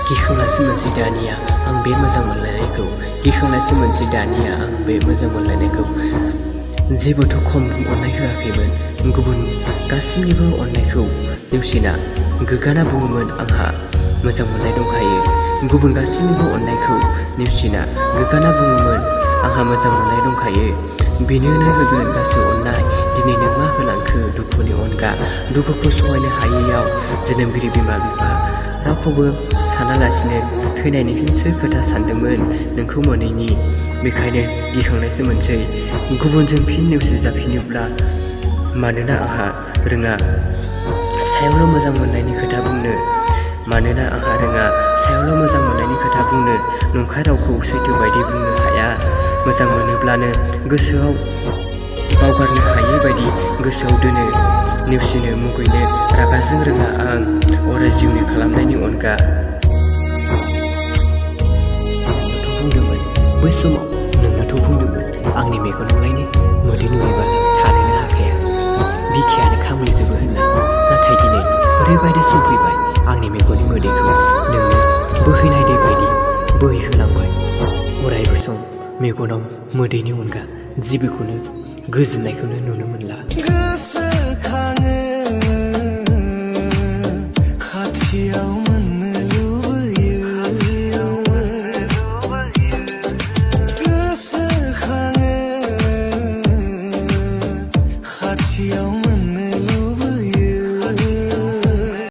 गिखांनासो मोनसै दानिया आं बे मोजां मोनलायनायखौ गिखांनासो मोनसै दानिया आं बे मोजां मोनलायनायखौ जेबोथ' खम अननाय होआखैमोन गुबुन गासिनिबो अननायखौ नेवसिना गोग्गाना बुङोमोन आंहा मोजां मोननाय दंखायो गुबुन गासिनिबो अननायखौ नेवसिना गोग्गाना बुङोमोन आंहा मोजां मोननाय दंखायो बेनोनो होगोन गासै अननाय दिनै नों मा होलांखो दुखुनि अनगा दुखुखौ सहायनो हायैयाव जोनोमगिरि बिमा बिफा रावखौबो सानालासिनो थैनायनिसो खोथा सानदोंमोन नोंखौ मोनैनि बेखायनो गिखांनायसो मोनसै गुबुनजों फिन नेवसिजाफिनोब्ला मानोना आंहा रोङा सायावल' मोजां मोननायनि खोथा बुंनो मानोना आंहा रोङा सायावल' मोजां मोननायनि खोथा बुंनो नंखाय रावखौ सैथो बायदि बुंनो हाया मोजां मोनोब्लानो गोसोआव बावगारनो हायै बायदि गोसोआव दोनो नेवसिनो मुगैनो रागाजों रोङा आं अराय जिउनि खालामनायनि अनगा नोंनाथ' बुंदोंमोन बै समाव नोंनाथ' बुंदोंमोन आंनि मेगनावलायनो मोदै नुयोबा थानोनो हाखाया बिखायानो खामग्लिजोबो होनना नाथाय दिनै ओरैबायदि सम फैबाय आंनि मेगननि मोदैखौ नोंनो बोहैनाय दै बायदि बोहैहोलांबाय अरायबो सम मेगनाव मोदैनि अनगा जेबोखौनो गोजोननायखौनो नुनो मोनला गोसोखाङो खाथियाव